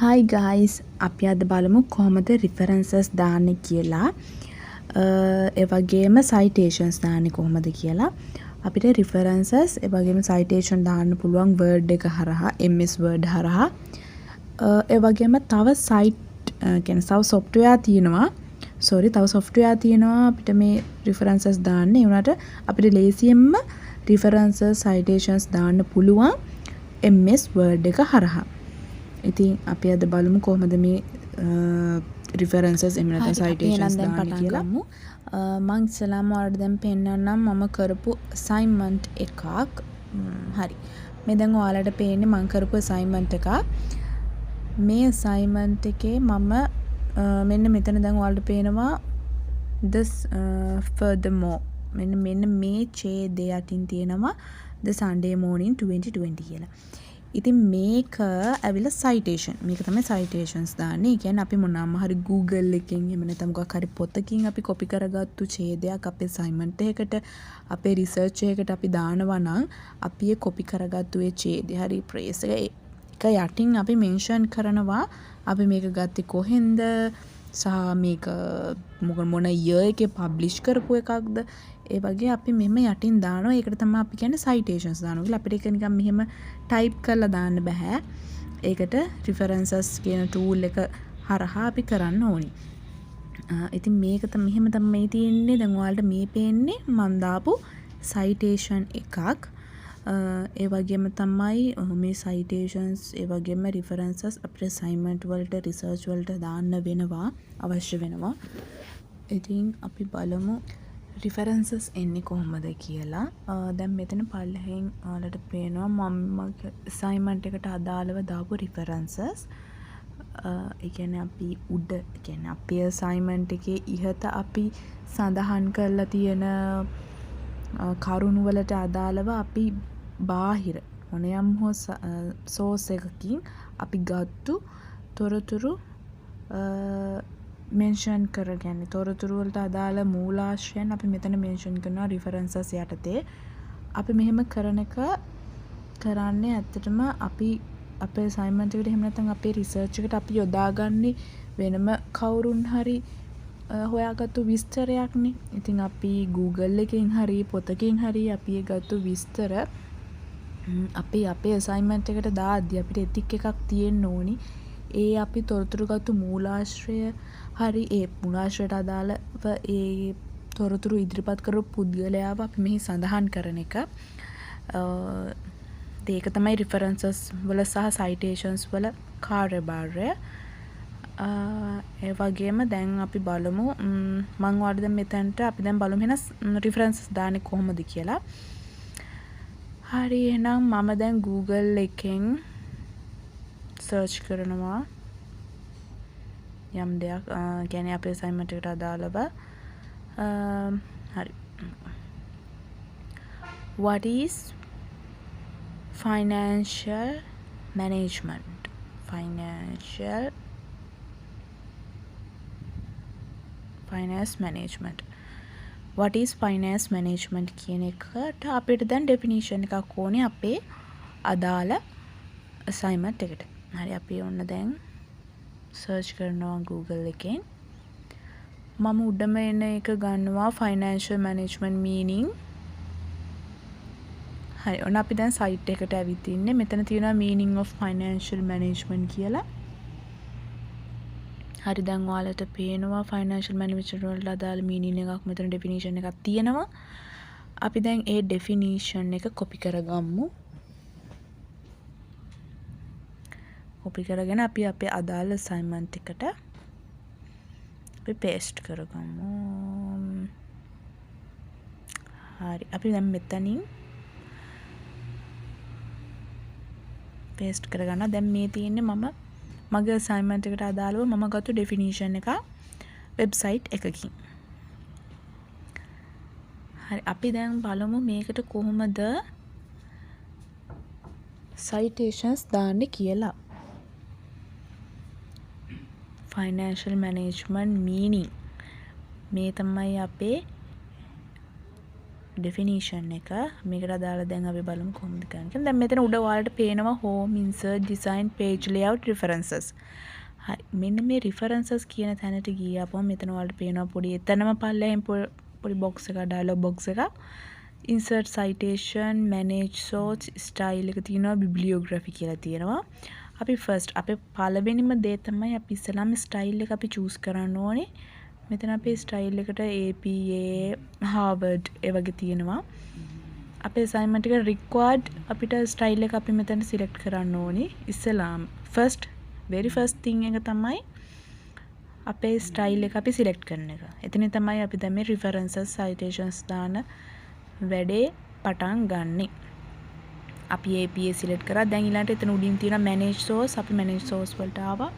Hi guys, අපි අද බලමු කොහොමද references දාන්නේ කියලා. ඒ වගේම citations දාන්නේ කොහොමද කියලා. අපිට references ඒ වගේම citation දාන්න පුළුවන් Word එක හරහා, MS Word හරහා. ඒ වගේම තව කියන්නේ තව software තියෙනවා. තව software තියෙනවා අපිට මේ references දාන්න. ඒ වුණාට අපිට ලේසියෙන්ම references, citations දාන්න පුළුවන් MS Word එක හරහා. ඉතින් අපි අද බලමු කොහොමද මේ references එහෙම නැත්නම් citations දාන්නේ කියලා. මම ඉස්සලාම ඔයාලට දැන් පෙන්නන්නම් මම කරපු assignment එකක්. හරි. මේ දැන් ඔයාලට පේන්නේ මම කරපු assignment එකක්. මේ assignment එකේ මම මෙන්න මෙතන දැන් ඔයාලට පේනවා this furthermore මෙන්න මේ ඡේදය යටින් තියෙනවා the Sunday morning 2020 කියලා. ඉතින් මේක ඇවිල්ලා citation. මේක තමයි citations දාන්නේ. ඒ කියන්නේ අපි මොනවාම හරි Google එකෙන් එහෙම නැත්නම් මොකක් හරි පොතකින් අපි copy කරගත්තු ඡේදයක් අපේ assignment එකකට අපේ research එකකට අපි දානවා නම් අපි ඒ copy කරගත්තු ඒ ඡේදය හරි trace එක යටින් අපි mention කරනවා අපි මේක ගත්තේ කොහෙන්ද සහ මේක මොන year එකේ publish කරපු එකක්ද ඒ වගේ අපි මෙහෙම යටින් දානවා. ඒකට තමයි අපි කියන්නේ citations දානවා කියලා. අපිට ඒක නිකන් මෙහෙම type කරලා දාන්න බෑ. ඒකට references කියන tool එක හරහා අපි කරන්න ඕනි. ඉතින් මේක මෙහෙම තමයි තියෙන්නේ. දැන් ඔයාලට මේ පේන්නේ මම දාපු citation එකක්. ඒ වගේම තමයි මේ citations ඒ වගේම references අපේ assignment වලට research වලට දාන්න වෙනවා අවශ්‍ය වෙනවා. ඉතින් අපි බලමු references එන්නේ කොහොමද කියලා. දැන් මෙතන පල්ලෙහෙන් ඔයාලට පේනවා මම assignment එකට අදාළව දාපු references. ඒ කියන්නේ අපි උඩ කියන්නේ අපේ assignment එකේ ඉහත අපි සඳහන් කරලා තියෙන කරුණු වලට අදාළව අපි බාහිර මොනියම් හෝ source එකකින් අපි ගත්තු තොරතුරු mention කරගන්නේ තොරතුරු වලට අදාළ මූලාශ්‍රයන් අපි මෙතන mention කරනවා references යටතේ. අපි මෙහෙම කරන එක කරන්නේ ඇත්තටම අපි අපේ assignment එකට එහෙම නැත්නම් අපේ research එකට අපි යොදාගන්නේ වෙනම කවුරුන් හරි හොයාගත්තු විස්තරයක්නේ. ඉතින් අපි Google එකෙන් හරි පොතකින් හරි අපි ඒ ගත්තු විස්තර අපි අපේ assignment එකට දාද්දී අපිට ethic එකක් තියෙන්න ඕනි. ඒ අපි තොරතුරු ගත්තු මූලාශ්‍රය හරි ඒ මූලාශ්‍රයට අදාළව ඒ තොරතුරු ඉදිරිපත් කරපු පුද්ගලයාව අපි මෙහි සඳහන් කරන එක. ඒක තමයි references වල සහ citations වල කාර්යභාරය. ඒ වගේම දැන් අපි බලමු මම ඔයාලට දැන් මෙතනට අපි දැන් බලමු එහෙනම් references දාන්නේ කොහොමද කියලා. හරි එහෙනම් මම දැන් Google එකෙන් search කරනවා යම් දෙයක් කියන්නේ අපේ assignment එකට අදාළව. හරි. What is financial management? Finance management. What is finance management කියන එකට අපිට දැන් definition එකක් ඕනේ අපේ අදාළ assignment එකට. හරි අපි ඔන්න දැන් search කරනවා Google එකෙන්. මම උඩම එන එක ගන්නවා financial management meaning. හරි ඔන්න අපි දැන් site එකට ඇවිත් ඉන්නේ. මෙතන තියෙනවා meaning of financial management කියලා. හරි දැන් ඔයාලට පේනවා financial management වලට අදාළ meaning එකක් මෙතන definition එකක් තියෙනවා. අපි දැන් ඒ definition එක copy කරගමු. copy කරගෙන අපි අපේ අදාළ assignment එකට අපි paste කරගමු. හරි අපි දැන් මෙතනින් paste කරගන්නවා. දැන් මේ තියෙන්නේ මම මගේ assignment එකට අදාළව මම ගත්ත definition එක website එකකින්. හරි අපි දැන් බලමු මේකට කොහොමද citations දාන්නේ කියලා. financial management meaning මේ තමයි අපේ definition එක මේකට දාලා දැන් අපි බලමු කොහොමද කරන්නේ කියලා. දැන් මෙතන උඩ ඔයාලට පේනවා home insert design page layout references. හරි. මෙන්න මේ references කියන තැනට ගියාපම මෙතන ඔයාලට පේනවා පොඩි එතනම පල්ලෙහින් පොඩි box එක dialog box එක insert citation manage source style එක තියෙනවා bibliography කියලා තියෙනවා. අපි first අපේ පළවෙනිම දේ තමයි අපි ඉස්සලාම style එක අපි choose කරන්න ඕනේ. මෙතන අපේ style එකට APA Harvard ඒ වගේ තියෙනවා. අපේ assignment එක required අපිට style එක අපි මෙතන select කරන්න ඕනේ. ඉස්සලාම very first thing එක තමයි අපේ style එක අපි select කරන එක. එතනින් තමයි අපි දැන් මේ references citations දාන වැඩේ පටන් ගන්නෙ. අපි APA select කරා. දැන් ඊළඟට එතන උඩින් තියෙන manage source අපි manage source වලට ආවා.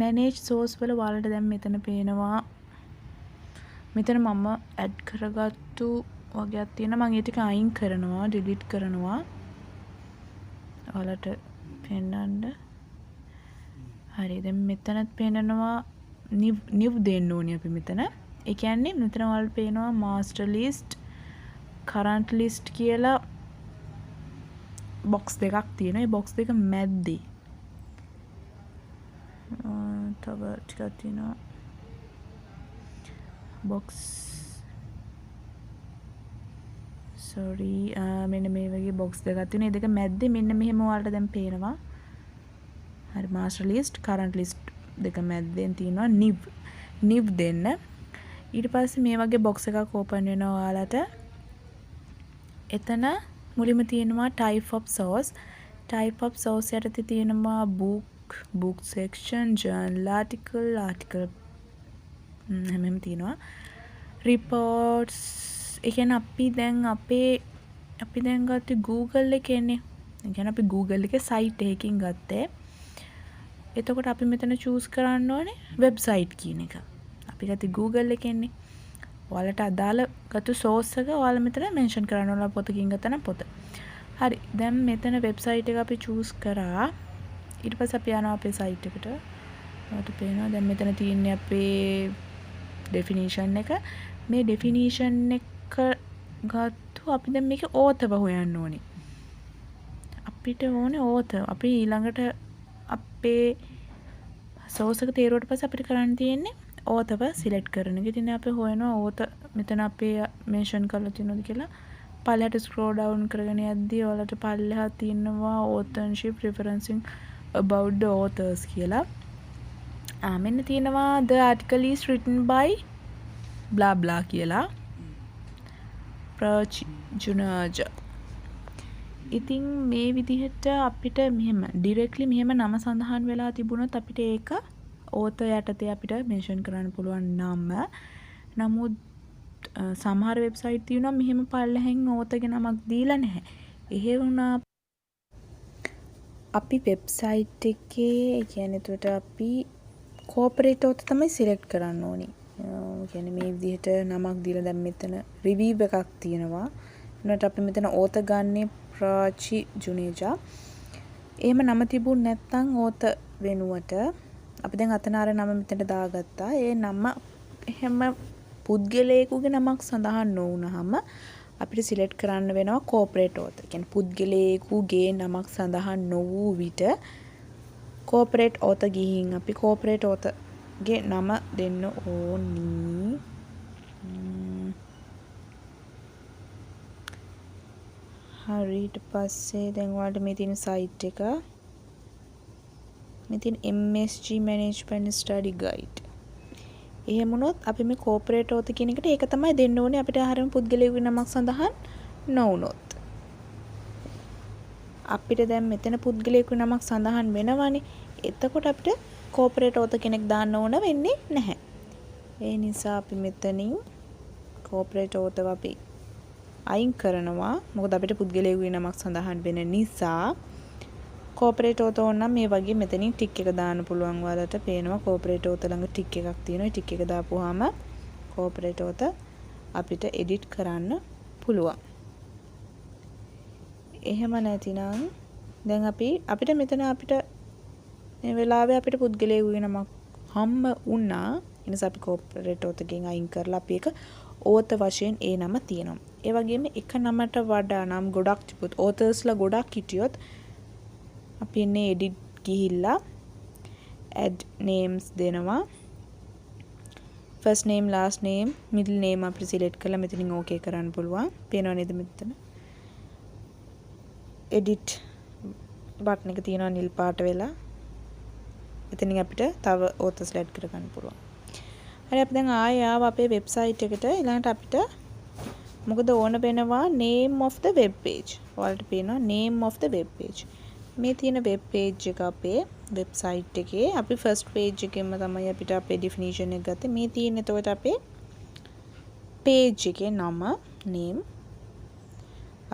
manage source වල ඔයාලට දැන් මෙතන පේනවා මෙතන මම add කරගත්තු වගේක් තියෙනවා. මම ඒ ටික අයින් කරනවා delete කරනවා. ඔයාලට පෙන්නන්න. හරි දැන් මෙතනත් පේනවා new දෙන්න ඕනේ අපි මෙතන. ඒ කියන්නේ මෙතන ඔයාලට පේනවා master list current list කියලා box දෙකක් තියෙනවා. ඒ box දෙක මැද්දේ තව ටිකක් තියෙනවා box මෙන්න මේ වගේ box දෙකක් තියෙනවා. මේ දෙක මැද්දේ මෙන්න මෙහෙම ඔයාලට දැන් පේනවා. හරි master list current list දෙක මැද්දෙන් තියෙනවා new දෙන්න. ඊට පස්සේ මේ වගේ box එකක් open වෙනවා ඔයාලට. එතන මුලින්ම තියෙනවා type of source යටතේ තියෙනවා book section journal article හැමෙම තියෙනවා reports. ඒ කියන්නේ අපි දැන් ගත්තේ Google එකේනේ. ඒ කියන්නේ අපි Google එකේ site එකකින් ගත්තේ. එතකොට අපි මෙතන choose කරන්න ඕනේ website කියන එක. අපි ගත්තේ Google එකෙන්නේ. ඔයාලට අදාළ ගත්ත source එක ඔයාලා මෙතන mention කරන්න ඕන. පොතකින් ගත්තා නම් පොත. හරි. දැන් මෙතන website එක අපි choose කරා. ඊට පස්සේ අපි යනවා අපේ site එකට. ඔයාලට පේනවා දැන් මෙතන තියෙන්නේ අපේ definition එක. මේ definition එක ගත්තු අපි දැන් මේක author හොයන්න ඕනේ. අපිට ඕනේ author. අපි ඊළඟට අපේ source එක තේරුවට පස්සේ අපිට කරන්න තියෙන්නේ author select කරන එක. ඉතින් අපි හොයනවා author මෙතන අපේ mention කරලා තියෙනවද කියලා. පල්ලෙහාට scroll down කරගෙන යද්දී ඔයාලට පල්ලෙහා තියෙනවා authorship referencing about the authors කියලා. මෙන්න තියෙනවා the article is written by blah blah කියලා. Prajunaja. ඉතින් මේ විදිහට අපිට මෙහෙම directly මෙහෙම නම සඳහන් වෙලා තිබුණොත් අපිට ඒක author යටතේ අපිට mention කරන්න පුළුවන් නම. නමුත් සමහර වෙබ්සයිට් තියෙනවා මෙහෙම පල්ලෙහෙන් author ගේ නමක් දීලා නැහැ. එහෙ වුණා අපි වෙබ්සයිට් එකේ ඒ කියන්නේ එතකොට අපි corporate author තමයි select කරන්න ඕනි. ඒ කියන්නේ මේ විදිහට නමක් දීලා දැන් මෙතන review එකක් තියෙනවා. ඊට අපි මෙතන author ගන්නේ ප්‍රාචි ජුනේජා. එහෙම නම තිබුණ නැත්නම් author වෙනුවට අපි දැන් අතන අර නම මෙතන දාගත්තා. ඒ නම එහෙම පුද්ගලයෙකුගේ නමක් සඳහන් නොවුනහම අපිට සිලෙක්ට් කරන්න වෙනවා corporate author. කියන්නේ පුද්ගලයෙකුගේ නමක් සඳහන් නොවූ විට corporate author ගිහින් අපි corporate author ගේ නම දෙන්න ඕනි. හරි ඊට පස්සේ දැන් ඔයාලට මේ තියෙන site එක මේ තියෙන MSG management study guide. එහෙම වුණොත් අපි මේ corporate author කියන එකට ඒක තමයි දෙන්න ඕනේ අපිට ආහාරම පුද්ගලයෙකුගේ නමක් සඳහන් නොවුනොත්. අපිට දැන් මෙතන පුද්ගලයෙකුගේ නමක් සඳහන් වෙනවනේ. එතකොට අපිට corporate author කෙනෙක් දාන්න ඕන වෙන්නේ නැහැ. ඒ නිසා අපි මෙතනින් corporate author අපි අයින් කරනවා. මොකද අපිට පුද්ගලයෙකුගේ නමක් සඳහන් වෙන නිසා corporate author ඕනනම් මේ වගේ මෙතනින් ටික් එක දාන්න පුළුවන්. ඔයාලට පේනවා corporate author ළඟ ටික් එකක් තියෙනවා. ඒ ටික් එක දාපුවාම corporate author අපිට edit කරන්න පුළුවන්. එහෙම නැතිනම් දැන් අපිට මෙතන අපිට මේ වෙලාවේ අපිට පුද්ගලයෙකුගේ නමක් හම්බ වුණා. ඒ නිසා අපි corporate author ගෙන් අයින් කරලා අපි ඒක author වශයෙන් ඒ නම තියෙනවා. ඒ වගේම එක නමට වඩා නම් ගොඩක් තිබුත් authorsලා ගොඩක් හිටියොත් අපි එන්නේ edit ගිහිල්ලා add names දෙනවා. first name last name middle name අපිට select කරලා මෙතනින් okay කරන්න පුළුවන්. පේනව නේද මෙතන? edit බටන් එක තියෙනවා නිල් පාට වෙලා. එතනින් අපිට තව authors add කර ගන්න පුළුවන්. හරි අපි දැන් ආයෙ ආව අපේ වෙබ්සයිට් එකට. ඊළඟට අපිට මොකද ඕන වෙනවා name of the web page. ඔයාලට පේනවා name of the web page. මේ තියෙන web page එක අපේ වෙබ්සයිට් එකේ අපි first page එකෙන්ම තමයි අපිට අපේ definition එක ගත්තේ. මේ තියෙන එතකොට අපේ page එකේ නම name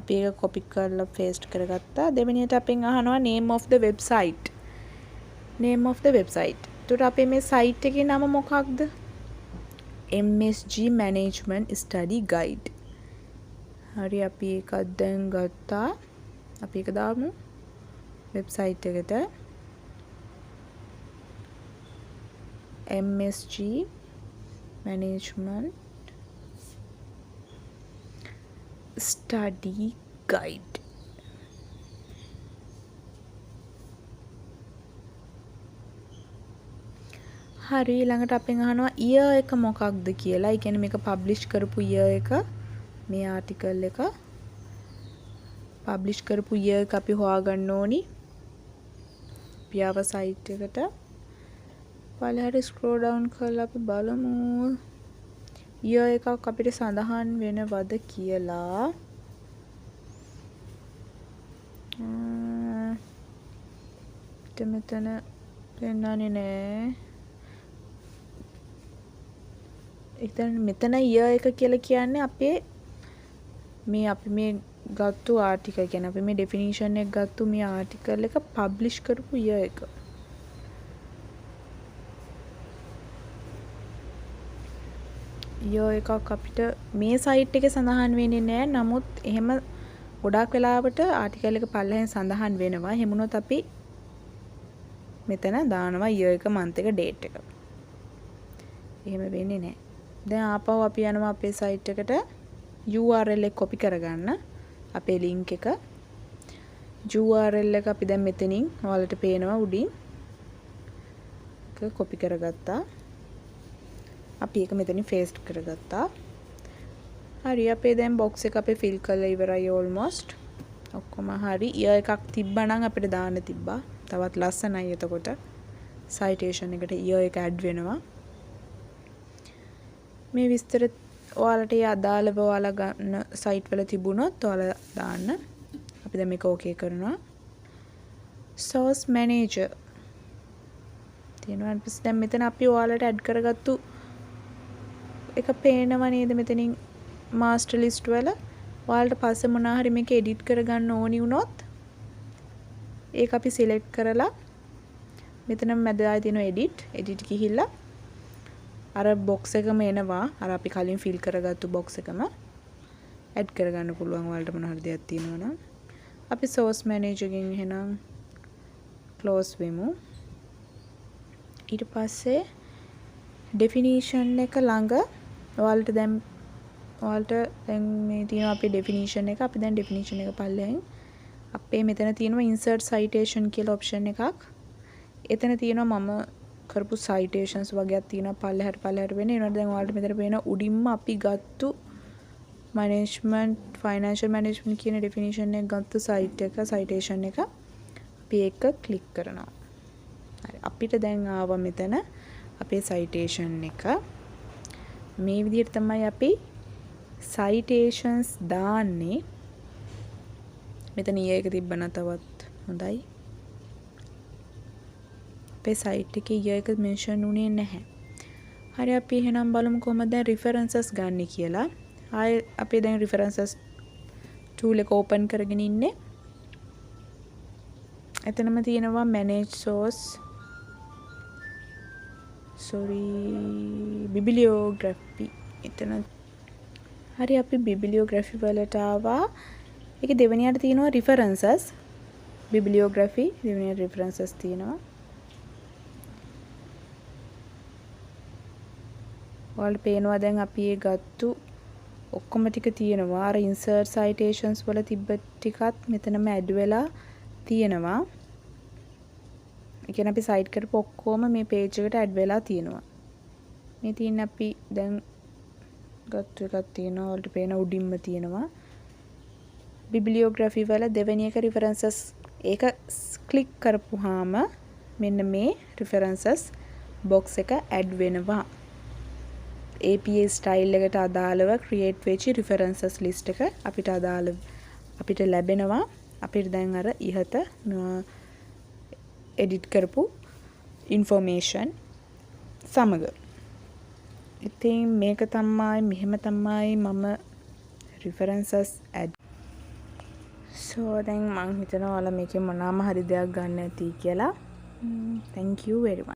අපි ඒක copy කරලා paste කරගත්තා. දෙවෙනියට අපෙන් අහනවා name of the website. name of the website. එතකොට අපේ මේ site එකේ නම මොකක්ද? MSG Management Study Guide. හරි අපි ඒකත් දැන් ගත්තා. අපි ඒක දාමු website එකට. MSG Management Study Guide. හරි ඊළඟට අපෙන් අහනවා year එක මොකක්ද කියලා. ඒ කියන්නේ මේක publish කරපු year එක මේ article එක publish කරපු year එක අපි හොයාගන්න ඕනි. අපි ආව site එකට පළහැර scroll down කරලා අපි බලමු year එකක් අපිට සඳහන් වෙනවද කියලා. මෙතන පෙන්නන්නේ නෑ. මෙතන year එක කියලා කියන්නේ අපේ මේ අපි මේ ගත්තු ආටිකල් කියන්නේ අපි මේ ඩෙෆිනිෂන් එක ගත්තු මේ ආටිකල් එක පබ්ලිෂ් කරපු year එක. year එකක් අපිට මේ සයිට් එකේ සඳහන් වෙන්නේ නැහැ. නමුත් එහෙම ගොඩාක් වෙලාවට ආටිකල් එක පල්ලෙහෙන් සඳහන් වෙනවා. එහෙම වුණොත් අපි මෙතන දානවා year එක month එක date එක. එහෙම වෙන්නේ නැහැ. දැන් ආපහු අපි යනවා අපේ සයිට් එකට URL එක copy කරගන්න. අපේ link එක URL එක අපි දැන් මෙතනින් ඔයාලට පේනවා උඩින් ඒක copy කරගත්තා. අපි ඒක මෙතනින් paste කරගත්තා. හරි අපේ දැන් box එක අපේ fill කරලා ඉවරයි almost. ඔක්කොම හරි. year එකක් තිබ්බා නම් අපිට දාන්න තිබ්බා. තවත් ලස්සනයි එතකොට citation එකට year එක add වෙනවා. මේ විස්තර ඔයාලට අදාළව ඔයාලා ගන්න site වල තිබුණොත් ඔයාලා දාන්න. අපි දැන් මේක okay කරනවා. source manager තියෙනවා. ඊපස්සේ දැන් මෙතන අපි ඔයාලට add කරගත්තු එක පේනව නේද මෙතනින් master list වල. ඔයාලට පස්සේ මොනවා හරි මේක edit කරගන්න ඕනි වුණොත් ඒක අපි select කරලා මෙතන මැද ආයේ තියෙන edit ගිහිල්ලා අර box එකම එනවා. අර අපි කලින් fill කරගත්තු box එකම add කරගන්න පුළුවන් ඔයාලට මොන හරි දෙයක් තියෙනවා නම්. අපි source manager ගෙන් එහෙනම් close වෙමු. ඊට පස්සේ definition එක ළඟ ඔයාලට දැන් මේ තියෙනවා අපේ definition එක. අපි දැන් definition එක පල්ලෙන් අපේ මෙතන තියෙනවා insert citation කියලා option එකක්. එතන තියෙනවා මම කරපු citations වගේක් තියෙනවා පල්ලෙහාට වෙන. ඒනොත් දැන් ඔයාලට මෙතන පේන උඩින්ම අපි ගත්තු financial management කියන definition එක ගත්තු citation එක අපි ඒක click කරනවා. හරි අපිට දැන් ආවා මෙතන අපේ citation එක. මේ විදිහට තමයි අපි citations දාන්නේ. මෙතන year එක තිබ්බනම් තවත් හොඳයි. අපේ site එකේ year එක mention උනේ නැහැ. හරි අපි එහෙනම් බලමු කොහොමද දැන් references ගන්න කියලා. ආයේ අපි දැන් references tool එක open කරගෙන ඉන්නේ. එතනම තියෙනවා manage source bibliography. එතන හරි අපි bibliography වලට ආවා. ඒකේ දෙවෙනියට තියෙනවා references bibliography. දෙවෙනියට references තියෙනවා. ඔයාලට පේනවා දැන් අපි ඒ ගත්තු ඔක්කොම ටික තියෙනවා. අර insert citations වල තිබ්බ ටිකත් මෙතනම ඇඩ් වෙලා තියෙනවා. ඒ කියන්නේ අපි සයිට් කරපු ඔක්කොම මේ page එකට ඇඩ් වෙලා තියෙනවා. මේ තියෙන අපි දැන් ගත්ත එකක් තියෙනවා. ඔයාලට පේන උඩින්ම තියෙනවා. bibliography වල දෙවෙනි එක references ඒක ක්ලික් කරපුවාම මෙන්න මේ references box එක ඇඩ් වෙනවා. APA style එකට අදාළව create වෙච්ච references list එක අපිට ලැබෙනවා. අපිට දැන් අර ඉහත edit කරපු information සමග. ඉතින් මේක තමයි මෙහෙම තමයි මම references add. so දැන් මම හිතනවා ඔයාලා මේකෙන් මොනවාම හරි දෙයක් ගන්න ඇති කියලා. thank you very much.